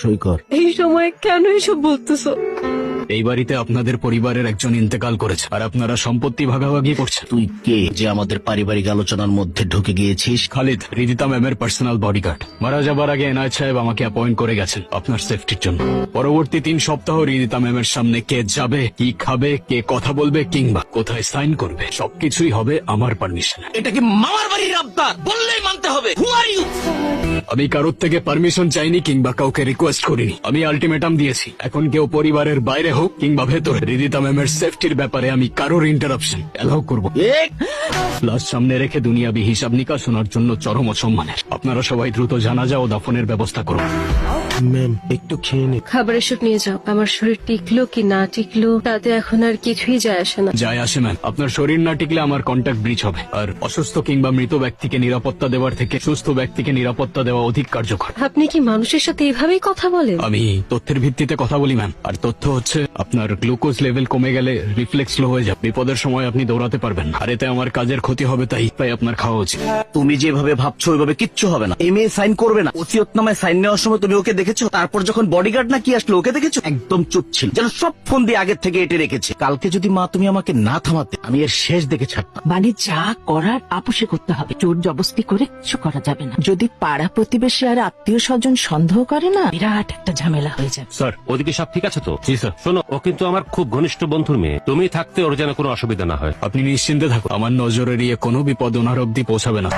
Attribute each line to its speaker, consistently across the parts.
Speaker 1: সৈকত,
Speaker 2: এই সময় কেন এসব বলতেছো?
Speaker 3: এই বাড়িতে আপনাদের পরিবারের একজন ইন্তেকাল করেছে আর আপনারা সম্পত্তি ভাগাভাগি করছেন।
Speaker 1: তুই কে যে আমাদের পারিবারিক আলোচনার মধ্যে ঢুকে গিয়েছিস?
Speaker 3: খালিদ, রিদিতা ম্যামের পার্সোনাল বডিগার্ড। মারা যাবার আগে এনায়েত সাহেব আমাকে অ্যাপয়েন্ট করে গেছেন আপনার সেফটির জন্য। পরবর্তী 3 সপ্তাহ রিদিতা ম্যামের সামনে কে যাবে, কি খাবে, কে কথা বলবে কিংবা কোথায় সাইন করবে সবকিছুই হবে আমার পারমিশনে।
Speaker 1: এটা কি মামার বাড়ির আবদার? বললেই মানতে হবে। হু আর ইউ?
Speaker 3: আমি কারোর থেকে পারমিশন চাইনি কিংবা কাউকে রিকোয়েস্ট করিনি। আমি আলটিমেটাম দিয়েছি, এখন কেউ পরিবারের বাইরে হোক কিংবা ভেতরে, রিদিতা ম্যামের সেফটির ব্যাপারে আমি কারোর ইন্টারাপশন এলাও করব। লাশ সামনে রেখে দুনিয়াবি হিসাব নিকাশ শোনার জন্য চরম অসম্মানের। আপনারা সবাই দ্রুত জানাজা ও দাফনের ব্যবস্থা করুন।
Speaker 1: ম্যাম, একটু খেয়ে নে।
Speaker 2: খাবার এসব নিয়ে যাও। আমার শরীর টিকলো কি না টিকলো তাতে এখন আর কিছুই যায় আসে না।
Speaker 3: যায় আসে ম্যাম, আপনার শরীর না টিকলে আমার কন্ট্যাক্ট ব্রিচ হবে। আর অসুস্থ কিংবা মৃত ব্যক্তিকে নিরাপত্তা দেওয়ার থেকে সুস্থ ব্যক্তিকে নিরাপত্তা দেওয়া অধিক কার্যকর।
Speaker 2: আপনি কি মানুষের সাথে এভাবেই কথা বলেন?
Speaker 3: আমি তথ্যের ভিত্তিতে কথা বলি ম্যাম। আর তথ্য হচ্ছে আপনার গ্লুকোজ লেভেল কমে গেলে রিফ্লেক্স লো হয়ে যাবে। বিপদের সময় আপনি দৌড়াতে পারবেন না। আর এতে আমার কাজের ক্ষতি হবে, তাই আপনার খাওয়া উচিত।
Speaker 1: তুমি যেভাবে ভাবছো ওইভাবে কিচ্ছু হবে না। এই মেয়ে সাইন করবে না। ওসিয়তনামায় সাইন নেওয়ার সময় তুমি ওকে দেখেছো? তারপর যখন বডিগার্ড না কি আসলো ওকে দেখেছো? একদম চুপ ছিল, যেন সব ফোন দিয়ে আগের থেকে এটে রেখেছে। কালকে যদি মা তুমি আমাকে না থামাতে, আমি এর শেষ দেখে ছাড়তাম।
Speaker 4: মানে যা করার আপোষে করতে হবে, জোর জবস্তি করে কিছু করা যাবে না। যদি পাড়া প্রতিবেশী আর আত্মীয় স্বজন সন্দেহ করে না, বিরাট একটা ঝামেলা হয়ে যাবে।
Speaker 5: স্যার, ওদিকে সব ঠিক আছে তো?
Speaker 3: জি স্যার।
Speaker 5: শোনো, ও কিন্তু আমার খুব ঘনিষ্ঠ বন্ধুর মেয়ে। তুমি থাকতে ওর যেন কোনো অসুবিধা না হয়।
Speaker 3: আপনি নিশ্চিন্তে থাকুন, আমার নজরে এড়িয়ে কোনো বিপদ ওনার অব্দি পৌঁছাবে না।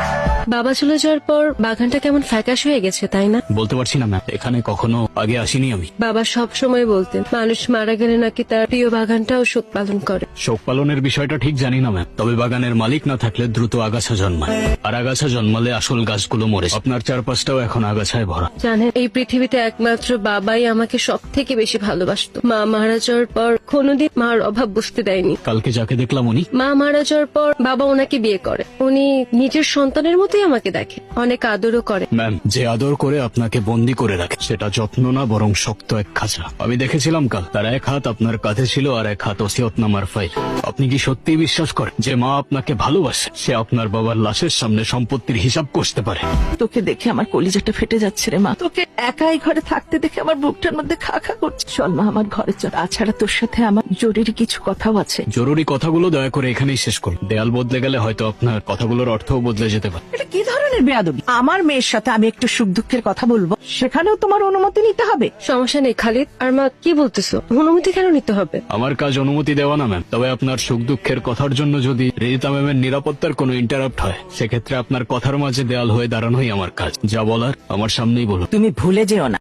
Speaker 2: বাবা চলে যাওয়ার পর বাগানটা কেমন ফ্যাকাশ হয়ে গেছে, তাই না?
Speaker 3: বলতে পারছি না ম্যাম, এখানে কখনো আগে আসিনি আমি।
Speaker 2: বাবা সব সময় বলতেন মানুষ মারা গেলে নাকি তার প্রিয় বাগানটাও শোক পালন করে।
Speaker 3: শোক পালনের বিষয়টা ঠিক জানি না ম্যাম, তবে বাগানের মালিক না থাকলে দ্রুত আগাছা জন্মায়, আর আগাছা জন্মালে আসল গাছগুলো মরে। আপনার চারপাশটাও এখন আগাছায় ভরা।
Speaker 2: জানেন, এই পৃথিবীতে একমাত্র বাবাই আমাকে সব থেকে বেশি ভালোবাসতো। মা মারা যাওয়ার পর কোনোদিন মার অভাব বুঝতে দেয়নি।
Speaker 3: কালকে যাকে দেখলাম উনি।
Speaker 2: মা মারা যাওয়ার পর বাবা ওনাকে বিয়ে করে। উনি নিজের সন্তানের মতোই আমাকে দেখে, অনেক আদরও করে।
Speaker 3: ম্যাম, যে আদর করে আপনাকে বন্দি করে রাখে সেটা যত্ন না বরং শক্ত এক খাঁচা। আমি দেখেছিলাম কাল, তার এক হাত আপনার কাঁধে ছিল আর এক হাত ওসিয়তনামার ফাইল। আপনি কি সত্যিই বিশ্বাস করেন যে মা আপনাকে ভালোবাসে? সে আপনার বাবার লাশের সামনে সম্পত্তির হিসাব কষতে পারে?
Speaker 4: তোকে দেখে আমার কলিজাটা ফেটে যাচ্ছে রে মা। তোকে একাই ঘরে থাকতে দেখে আমার বুকটার মধ্যে খা খা করছে। চল মা, আমার ঘরে চল। তাছাড়া তোর সাথে আমার জরুরি কিছু কথাও আছে।
Speaker 3: জরুরি কথাগুলো দয়া করে এখানেই শেষ করুন। দেয়াল বদলে গেলে হয়তো আপনার কথাগুলোর অর্থও বদলে যেতে পারে।
Speaker 4: এটা কি ধরনের বেয়াদবি? আমার মেয়ের সাথে আমি একটু সুখ দুঃখের কথা বলবো, সেখানেও তোমার অনুমতি নিতে হবে?
Speaker 2: সমস্যা নেই খালিদ। আর মা, কি বলতেছো? অনুমতি কেন নিতে হবে?
Speaker 3: আমার কাজ অনুমতি দেওয়া না ম্যাম, তবে আপনার সুখ দুঃখের কথার জন্য যদি রিদিতা ম্যামের নিরাপত্তার কোনো ইন্টারাপ্ট হয়, সেক্ষেত্রে আপনার কথার মাঝে দেয়াল হয়ে দাঁড়ানোই আমার কাজ। যা বলার আমার সামনেই বলুন।
Speaker 4: তুমি ভুলে যেও না,